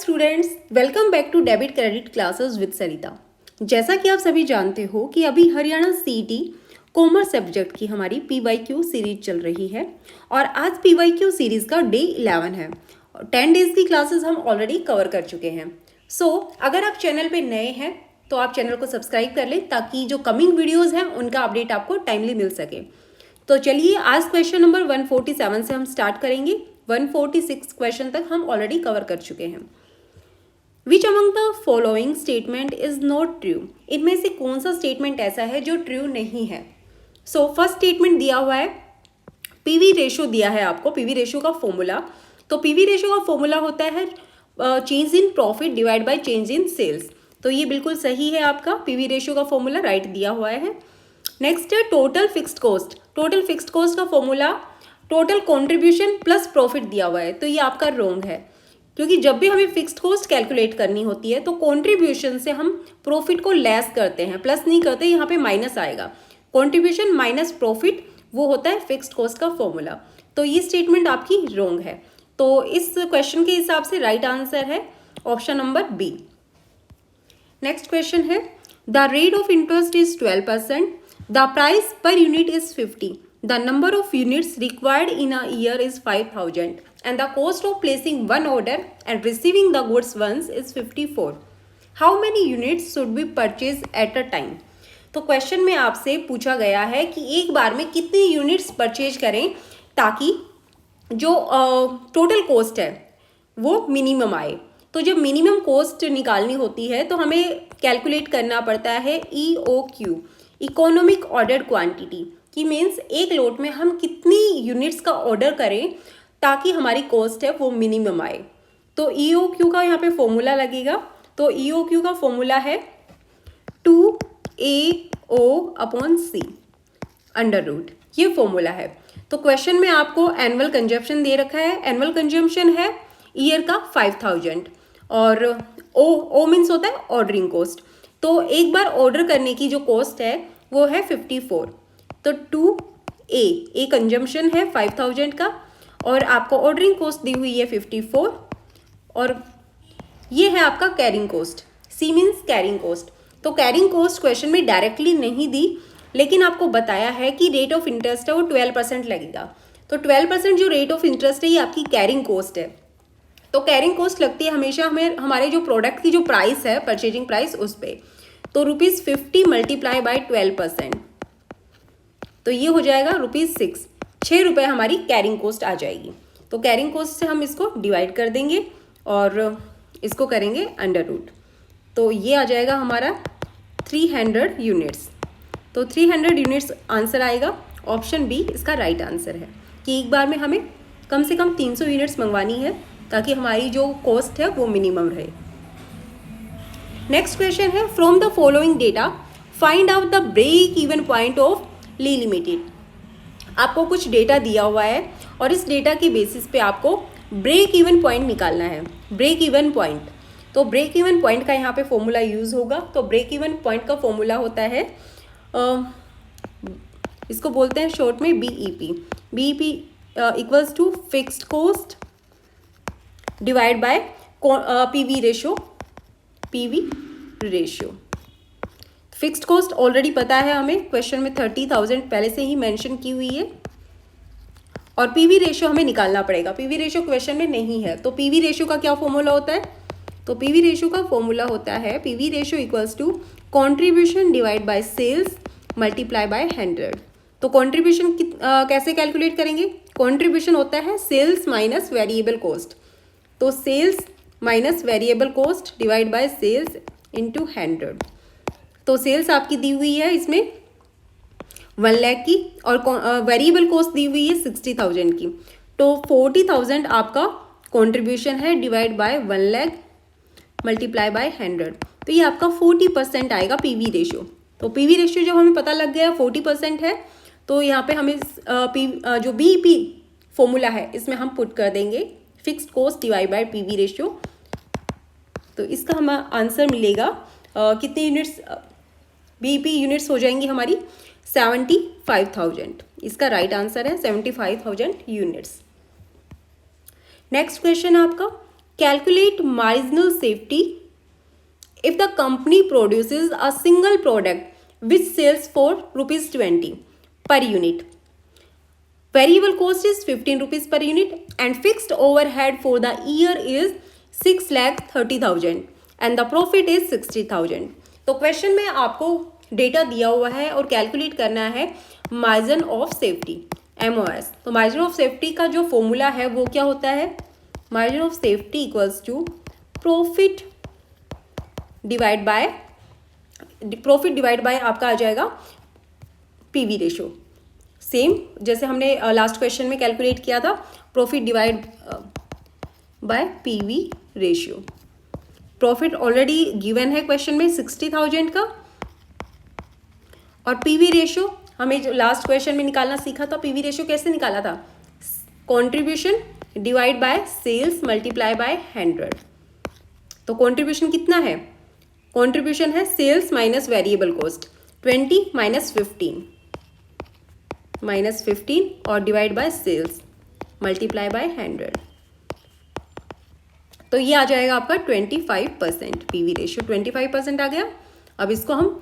Students, welcome back to debit credit classes with Sarita. जैसा कि आप सभी जानते हो कि अभी हरियाणा सीईटी कॉमर्स सब्जेक्ट की हमारी पीवाईक्यू सीरीज चल रही है और आज पीवाईक्यू सीरीज का डे 11 है। 10 डेज की क्लासेस हम ऑलरेडी कवर कर चुके हैं। अगर आप चैनल पे नए हैं तो आप चैनल को सब्सक्राइब कर लें ताकि जो कमिंग वीडियोज़ हैं उनका अपडेट आपको टाइमली मिल सके। तो चलिए आज क्वेश्चन नंबर 147 से हम स्टार्ट करेंगे। 146 क्वेश्चन तक हम ऑलरेडी कवर कर चुके हैं। Which among the following statement is not true? इनमें से कौन सा स्टेटमेंट ऐसा है जो ट्रू नहीं है? फर्स्ट स्टेटमेंट दिया हुआ है, पीवी रेशो दिया है आपको, पीवी रेशो का फॉर्मूला। तो पीवी रेशो का फॉर्मूला होता है change in profit divide by change in sales. तो ये बिल्कुल सही है, आपका पीवी रेशो का फॉर्मूला राइट दिया हुआ है। नेक्स्ट है total fixed cost. Total fixed cost का formula total contribution plus profit दिया हुआ है, तो ये आपका रॉन्ग है, क्योंकि जब भी हमें फिक्स्ड कॉस्ट कैलकुलेट करनी होती है तो कंट्रीब्यूशन से हम प्रॉफिट को लेस करते हैं, प्लस नहीं करते, यहाँ पे माइनस आएगा। कंट्रीब्यूशन माइनस प्रॉफिट वो होता है फिक्स्ड कॉस्ट का फॉर्मूला। तो ये स्टेटमेंट आपकी रॉन्ग है। तो इस क्वेश्चन के हिसाब से राइट आंसर है option number B. Next question है, the rate of interest is 12%, the price per unit is 50, the number of units required in a year is 5000 and the cost of placing one order and receiving the goods once is 54. How many units should be purchased at a time? तो question में आपसे पूछा गया है कि एक बार में कितनी यूनिट्स परचेज करें ताकि जो टोटल कॉस्ट है वो मिनिमम आए। तो जब मिनिमम कॉस्ट निकालनी होती है तो हमें कैलकुलेट करना पड़ता है EOQ, इकोनॉमिक ऑर्डर क्वांटिटी, कि मीन्स एक लोट में हम कितनी यूनिट्स का ऑर्डर करें ताकि हमारी कॉस्ट है वो मिनिमम आए। तो EOQ का यहाँ पे फॉर्मूला लगेगा। तो EOQ का फॉर्मूला है 2AO/C अंडर रूट, ये फॉर्मूला है। तो क्वेश्चन में आपको एनुअल कंजम्पशन दे रखा है। एनुअल कंजम्पशन है ईयर का 5000 और ओ मीन्स होता है ऑर्डरिंग कॉस्ट। तो एक बार ऑर्डर करने की जो कॉस्ट है वो है 54। तो 2A कंजम्पशन है 5000 का और आपको ऑर्डरिंग कॉस्ट दी हुई है 54 और ये है आपका carrying cost. C means carrying cost. तो कैरिंग कॉस्ट क्वेश्चन में डायरेक्टली नहीं दी, लेकिन आपको बताया है कि रेट ऑफ इंटरेस्ट है वो 12% लगेगा। तो 12% जो रेट ऑफ इंटरेस्ट है ये आपकी कैरिंग कॉस्ट है। तो कैरिंग कॉस्ट लगती है हमेशा हमें हमारे जो प्रोडक्ट की जो प्राइस है, परचेजिंग प्राइस, उस पर। तो ₹50 मल्टीप्लाई बाय 12%, तो ये हो जाएगा ₹6। 6 रुपये हमारी कैरिंग कॉस्ट आ जाएगी। तो कैरिंग कॉस्ट से हम इसको डिवाइड कर देंगे और इसको करेंगे अंडर रूट। तो ये आ जाएगा हमारा 300 यूनिट्स। तो 300 यूनिट्स आंसर आएगा। ऑप्शन बी इसका राइट आंसर है कि एक बार में हमें कम से कम 300 यूनिट्स मंगवानी है ताकि हमारी जो कॉस्ट है वो मिनिमम रहे। नेक्स्ट क्वेश्चन है, from the following data find out the break even point of Lee Limited. आपको कुछ डेटा दिया हुआ है और इस डेटा के बेसिस पे आपको ब्रेक इवन पॉइंट निकालना है। ब्रेक इवन पॉइंट, तो ब्रेक इवन पॉइंट का यहाँ पे फॉर्मूला यूज़ होगा। तो ब्रेक इवन पॉइंट का फॉर्मूला होता है इसको बोलते हैं शॉर्ट में BEP। BEP equals to fixed cost divide by PV ratio. Fixed cost already पता है हमें, क्वेश्चन में 30,000 पहले से ही मेंशन की हुई है और पीवी रेशियो हमें निकालना पड़ेगा। पीवी रेशियो क्वेश्चन में नहीं है। तो पीवी रेशियो का क्या फॉर्मूला होता है? तो पीवी रेशियो का फॉर्मूला होता है PV ratio equals to contribution divide by sales multiply by 100। तो कंट्रीब्यूशन कैसे कैलकुलेट करेंगे? कंट्रीब्यूशन होता है सेल्स माइनस वेरिएबल कॉस्ट। तो sales minus variable cost divide by sales into 100। तो सेल्स आपकी दी हुई है इसमें 1 लाख की और वेरिएबल कॉस्ट दी हुई है 60,000 की। तो 40,000 आपका कंट्रीब्यूशन है divide by 1 lakh multiply by 100। तो ये आपका 40% आएगा पीवी रेशियो। तो पीवी रेशियो जब हमें पता लग गया 40% है तो यहाँ पे हमें जो BEP फॉर्मूला है इसमें हम पुट कर देंगे fixed cost divide bye PV ratio. तो इसका हमें आंसर मिलेगा कितने यूनिट्स BEP यूनिट्स हो जाएंगी हमारी 75,000। इसका राइट आंसर है 75,000 यूनिट्स। नेक्स्ट क्वेश्चन आपका, calculate marginal safety if the company produces a single product which sells for ₹20 per unit. Variable cost is 15 rupees per unit and fixed overhead for the year is 6,30,000 and the profit is 60,000. तो question में आपको data दिया हुआ है और calculate करना है margin of safety MOS. तो मार्जिन ऑफ सेफ्टी का जो फॉर्मूला है वो क्या होता है? Margin of safety equals to profit divide by आपका आ जाएगा पीवी रेशो. सेम जैसे हमने लास्ट क्वेश्चन में कैलकुलेट किया था, profit divide bye PV ratio. Profit already given है क्वेश्चन में 60,000 का, और पीवी रेशियो हमें जो लास्ट क्वेश्चन में निकालना सीखा था. पीवी रेशियो कैसे निकाला था? Contribution divide by sales multiply by 100. तो कंट्रीब्यूशन कितना है? कंट्रीब्यूशन है sales minus variable cost 20 minus 15 और divide by sales multiply by 100. तो ये आ जाएगा आपका 25%. पीवी रेशियो 25% आ गया. अब इसको हम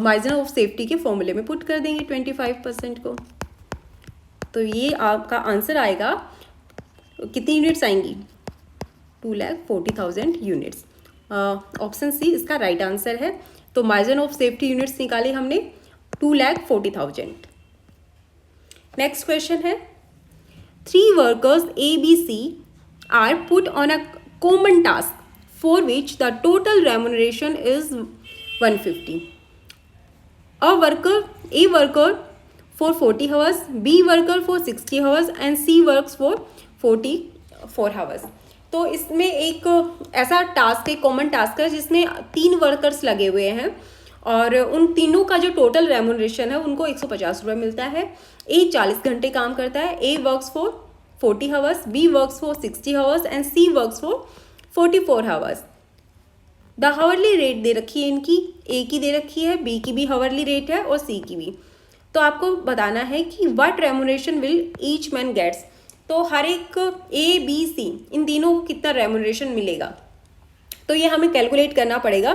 मार्जिन ऑफ सेफ्टी के फॉर्मूले में पुट कर देंगे 25% को. तो ये आपका आंसर आएगा. कितनी यूनिट्स आएंगी? 2,40,000 यूनिट्स. ऑप्शन सी इसका राइट आंसर है. तो मार्जिन ऑफ सेफ्टी यूनिट्स निकाले हमने 2,40,000. नेक्स्ट क्वेश्चन है 3 workers ABC are put on a common task for which the total remuneration is 150. A worker for 40 hours, B worker for 60 hours and C works for 44 hours. तो इसमें एक ऐसा task, एक common task है जिसमें 3 workers लगे हुए हैं और उन तीनों का जो टोटल रेम्यूनरेशन है उनको 150 रुपये मिलता है. A 40 घंटे काम करता है. A works for 40 hours, B works for 60 hours and C works for 44 hours. The hourly rate दे रखी है इनकी, ए की दे रखी है, बी की भी हावरली रेट है और सी की भी. तो आपको बताना है कि what remuneration will each man gets. तो हर एक ए बी सी इन तीनों को कितना रेम्यूनरेशन मिलेगा. तो ये हमें कैलकुलेट करना पड़ेगा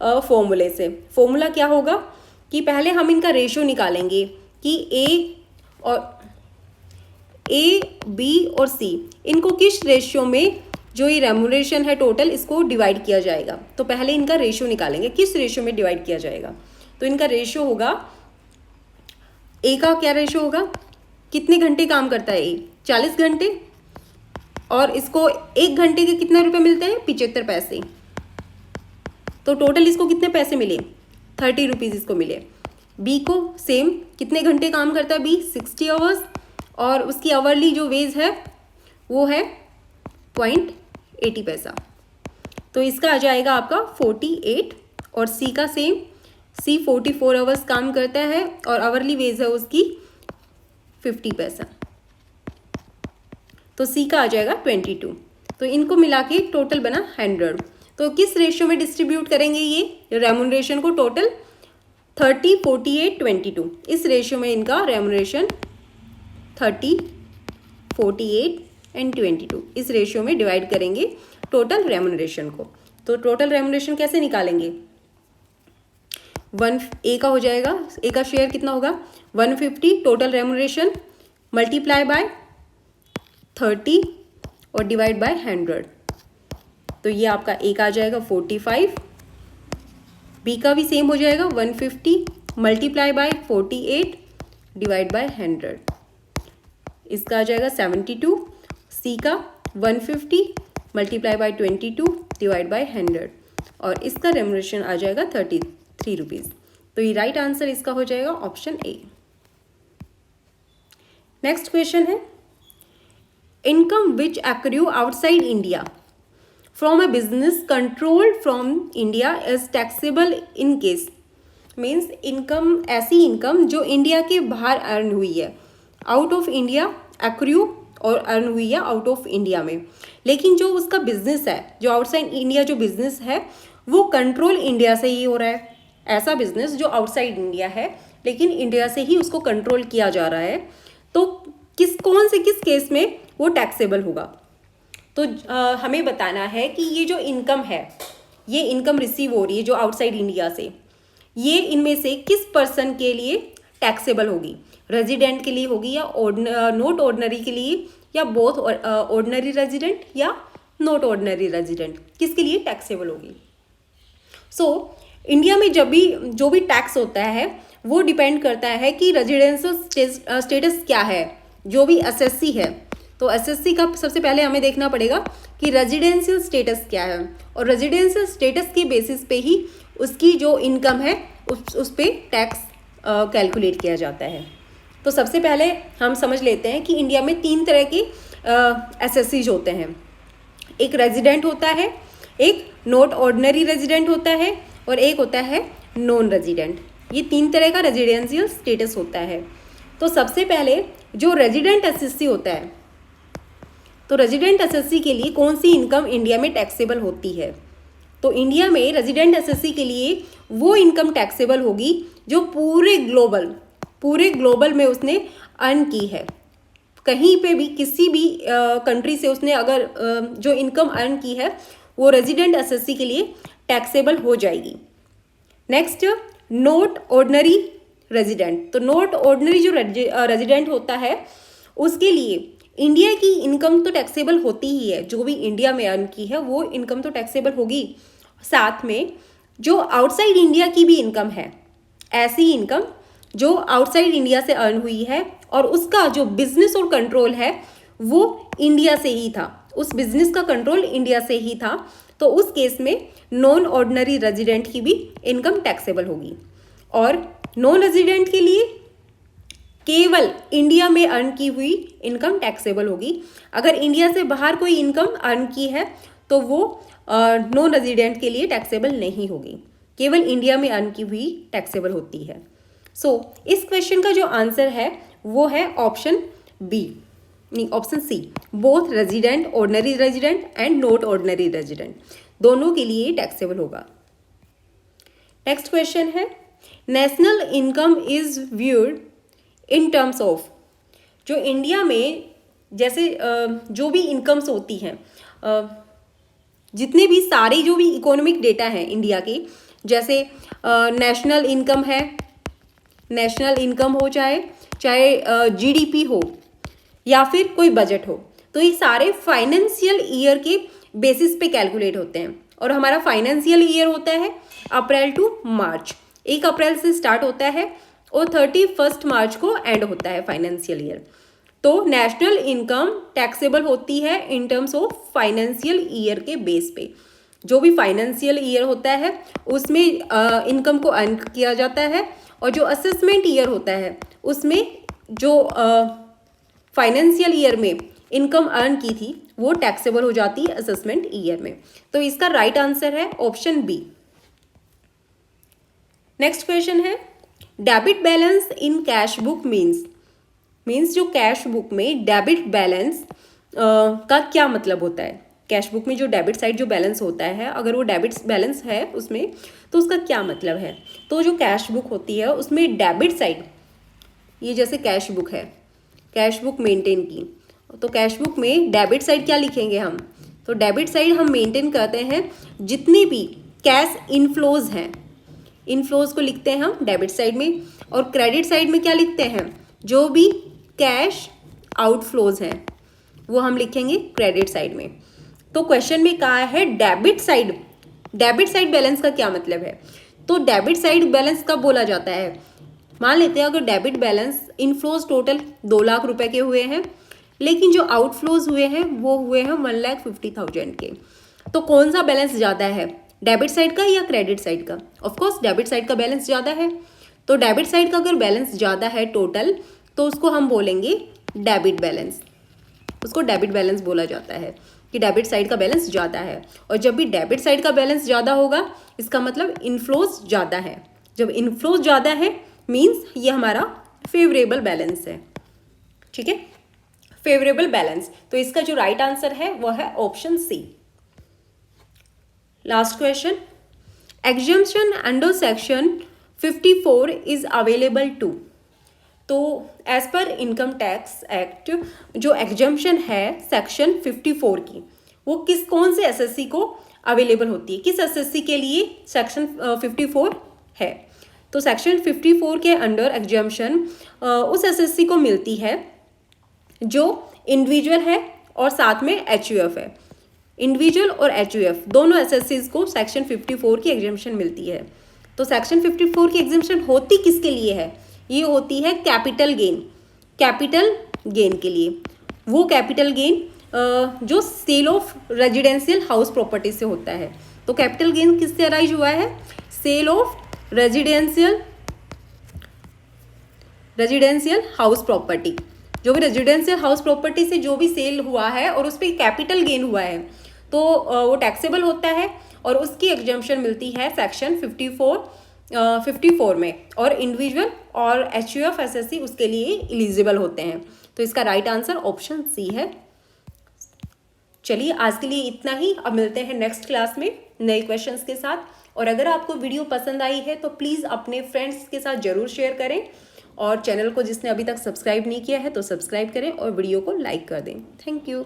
फॉर्मूले से. फॉर्मूला क्या होगा कि पहले हम इनका रेशियो निकालेंगे कि ए बी और सी इनको किस रेशियो में जो ये रेम्यूनरेशन है टोटल इसको डिवाइड किया जाएगा. तो पहले इनका रेशियो निकालेंगे किस रेशियो में डिवाइड किया जाएगा. तो इनका रेशियो होगा, ए का क्या रेशियो होगा, कितने घंटे काम करता है ए, 40 घंटे, और इसको 1 घंटे के कितने रुपए मिलते हैं, 75 पैसे. तो टोटल इसको कितने पैसे मिले, 30 रुपीज़ इसको मिले. बी को सेम, कितने घंटे काम करता है बी, 60 आवर्स, और उसकी आवरली जो वेज है वो है 0.80 पैसा. तो इसका आ जाएगा आपका 48. और सी का सेम, सी 44 आवर्स काम करता है और आवरली वेज है उसकी 50 पैसा. तो सी का आ जाएगा 22. तो इनको मिला के टोटल बना 100. तो किस रेशियो में डिस्ट्रीब्यूट करेंगे ये रेम्यूनरेशन को, टोटल 30, 48, 22. इस रेशियो में इनका रेम्यूनरेशन 30, 48 एंड 22 इस रेशियो में डिवाइड करेंगे टोटल रेम्यूनरेशन को. तो टोटल रेम्यूनरेशन कैसे निकालेंगे, 1 ए का हो जाएगा, ए का शेयर कितना होगा 150 टोटल रेम्यूनरेशन मल्टीप्लाई बाय 30 और डिवाइड बाय 100. तो ये आपका ए का आ जाएगा 45. बी का भी सेम हो जाएगा 150 मल्टीप्लाई बाय 48 डिवाइड बाय 100. इसका आ जाएगा 72. सी का 150 मल्टीप्लाई बाय 22 डिवाइड बाय 100 और इसका रेम्यूनरेशन आ जाएगा 33 रुपीज़. तो ये राइट आंसर इसका हो जाएगा ऑप्शन ए. नेक्स्ट क्वेश्चन है income which accrue outside India from a business controlled from India is taxable in case. Means income, ऐसी इनकम जो इंडिया के बाहर अर्न हुई है, आउट ऑफ इंडिया एक्रू और अर्न हुई है आउट ऑफ इंडिया में, लेकिन जो उसका बिजनेस है, जो आउटसाइड इंडिया जो बिजनेस है वो कंट्रोल इंडिया से ही हो रहा है. ऐसा बिजनेस जो आउटसाइड इंडिया है लेकिन इंडिया से ही उसको कंट्रोल किया जा रहा है, तो किस केस में वो टैक्सेबल होगा. तो हमें बताना है कि ये जो इनकम है, ये इनकम रिसीव हो रही है जो आउटसाइड इंडिया से, ये इनमें से किस पर्सन के लिए टैक्सेबल होगी, रेजिडेंट के लिए होगी या नॉट ऑर्डिनरी के लिए, या बोथ ऑर्डिनरी रेजिडेंट या नॉट ऑर्डिनरी रेजिडेंट, किसके लिए टैक्सेबल होगी। सो इंडिया में जब भी जो भी टैक्स होता है वो डिपेंड करता है कि रेजिडेंशियल स्टेटस क्या है, जो भी एसएससी है। तो एसएससी का सबसे पहले हमें देखना पड़ेगा कि रेजिडेंशियल स्टेटस क्या है, और रेजिडेंशियल स्टेटस के बेसिस पे ही उसकी जो इनकम है उस पे टैक्स कैलकुलेट किया जाता है। तो सबसे पहले हम समझ लेते हैं कि इंडिया में 3 तरह के एसएससीज होते हैं। एक रेजिडेंट होता है, एक नॉट ऑर्डिनरी रेजिडेंट होता है, और एक होता है नॉन रेजिडेंट। ये 3 तरह का रेजिडेंशियल स्टेटस होता है। तो सबसे पहले जो रेजिडेंट एसएससी होता है, तो रेजिडेंट एसएससी के लिए कौन सी इनकम इंडिया में टैक्सेबल होती है। तो इंडिया में रेजिडेंट एसएससी के लिए वो इनकम टैक्सेबल होगी जो पूरे ग्लोबल में उसने अर्न की है। कहीं पे भी किसी भी कंट्री से उसने अगर जो इनकम अर्न की है वो रेजिडेंट एसएससी के लिए टैक्सेबल हो जाएगी। Next, not ordinary resident. तो नॉट ऑर्डिनरी जो रेजिडेंट होता है उसके लिए इंडिया की इनकम तो टैक्सेबल होती ही है, जो भी इंडिया में अर्न की है वो इनकम तो टैक्सेबल होगी, साथ में जो आउटसाइड इंडिया की भी इनकम है, ऐसी इनकम जो आउटसाइड इंडिया से अर्न हुई है और उसका जो बिजनेस और कंट्रोल है वो इंडिया से ही था, उस बिजनेस का कंट्रोल इंडिया से ही था, तो उस केस में नॉन ऑर्डिनरी रेजिडेंट की भी इनकम टैक्सेबल होगी। और नॉन रेजिडेंट के लिए केवल इंडिया में अर्न की हुई इनकम टैक्सेबल होगी। अगर इंडिया से बाहर कोई इनकम अर्न की है तो वो नॉन रेजिडेंट के लिए टैक्सेबल नहीं होगी, केवल इंडिया में अर्न की हुई टैक्सेबल होती है। सो इस क्वेश्चन का जो आंसर है वो है ऑप्शन बी, नहीं option C, both resident, ordinary resident and not ordinary resident, दोनों के लिए टैक्सेबल होगा। नेक्स्ट क्वेश्चन है, national income is viewed in terms of. जो इंडिया में जैसे जो भी इनकम्स होती हैं, जितने भी सारे जो भी इकोनॉमिक डेटा हैं इंडिया के, जैसे नेशनल इनकम है, नेशनल इनकम हो, चाहे जीडीपी हो या फिर कोई बजट हो, तो ये सारे फाइनेंशियल ईयर के बेसिस पे कैलकुलेट होते हैं। और हमारा फाइनेंशियल ईयर होता है अप्रैल टू मार्च, 1 अप्रैल से स्टार्ट होता है और 31 मार्च को एंड होता है फाइनेंशियल ईयर। तो नेशनल इनकम टैक्सेबल होती है इन टर्म्स ऑफ फाइनेंशियल ईयर के बेस पे। जो भी फाइनेंशियल ईयर होता है उसमें इनकम को अर्न किया जाता है, और जो असेसमेंट ईयर होता है उसमें जो फाइनेंशियल ईयर में इनकम अर्न की थी वो टैक्सेबल हो जाती है असेसमेंट ईयर में। तो इसका राइट आंसर है ऑप्शन बी। नेक्स्ट क्वेश्चन है, debit balance in cash book means जो कैश बुक में डेबिट बैलेंस का क्या मतलब होता है। कैश बुक में जो डेबिट साइड जो बैलेंस होता है, अगर वो डेबिट बैलेंस है उसमें, तो उसका क्या मतलब है। तो जो कैश बुक होती है उसमें डेबिट साइड, ये जैसे कैश बुक है, कैश बुक मेंटेन की, तो कैश बुक में डेबिट साइड क्या लिखेंगे हम, तो डेबिट साइड हम मेंटेन करते हैं जितने भी कैश इनफ्लोज हैं, इनफ्लोज को लिखते हैं हम डेबिट साइड में, और क्रेडिट साइड में क्या लिखते हैं, जो भी कैश आउटफ्लोज हैं वो हम लिखेंगे क्रेडिट साइड में। तो क्वेश्चन में कहा है डेबिट साइड बैलेंस का क्या मतलब है। तो डेबिट साइड बैलेंस कब बोला जाता है, मान लेते हैं अगर debit balance inflows total 2 lakh रुपए के हुए हैं, लेकिन जो आउटफ्लोज हुए हैं वो हुए हैं 1,50,000 के, तो कौन सा बैलेंस ज़्यादा है, डेबिट साइड का या क्रेडिट साइड का। ऑफकोर्स डेबिट साइड का बैलेंस ज़्यादा है। तो डेबिट साइड का अगर बैलेंस ज़्यादा है टोटल, तो उसको हम बोलेंगे डेबिट बैलेंस, उसको डेबिट बैलेंस बोला जाता है कि डेबिट साइड का बैलेंस ज़्यादा है। और जब भी डेबिट साइड का बैलेंस ज़्यादा होगा इसका मतलब इनफ्लोज ज़्यादा है। जब इनफ्लोज ज़्यादा है मीन्स ये हमारा फेवरेबल बैलेंस है, ठीक है, फेवरेबल बैलेंस। तो इसका जो राइट आंसर है वो है option C. Last question, exemption under section 54 is available to. तो as per income tax act जो एग्जम्पशन है सेक्शन 54 की, वो कौन से एसएससी को अवेलेबल होती है, किस एसएससी के लिए सेक्शन 54 है। तो सेक्शन 54 के अंडर एग्जाम्शन उस एसएससी को मिलती है जो इंडिविजुअल है और साथ में एचयूएफ है। इंडिविजुअल और एचयूएफ दोनों एसएससीज को सेक्शन 54 की एग्जाम्शन मिलती है। तो सेक्शन 54 की एग्जाम्शन होती किसके लिए है, ये होती है कैपिटल गेन के लिए। वो कैपिटल गेन जो sale of residential house property से होता है। तो कैपिटल गेन किससे अराइज हुआ है, sale of residential house property. जो भी रेजिडेंशियल हाउस प्रॉपर्टी से जो भी सेल हुआ है और उस पर कैपिटल गेन हुआ है तो वो टैक्सेबल होता है और उसकी एग्जाम्पशन मिलती है सेक्शन 54 में। और इंडिविजुअल और एचयूएफ एसएससी उसके लिए एलिजिबल होते हैं। तो इसका राइट आंसर ऑप्शन सी है। चलिए आज के लिए इतना ही, अब मिलते हैं नेक्स्ट क्लास में नए क्वेश्चंस के साथ। और अगर आपको वीडियो पसंद आई है तो प्लीज़ अपने फ्रेंड्स के साथ ज़रूर शेयर करें और चैनल को जिसने अभी तक सब्सक्राइब नहीं किया है तो सब्सक्राइब करें और वीडियो को लाइक कर दें। Thank you.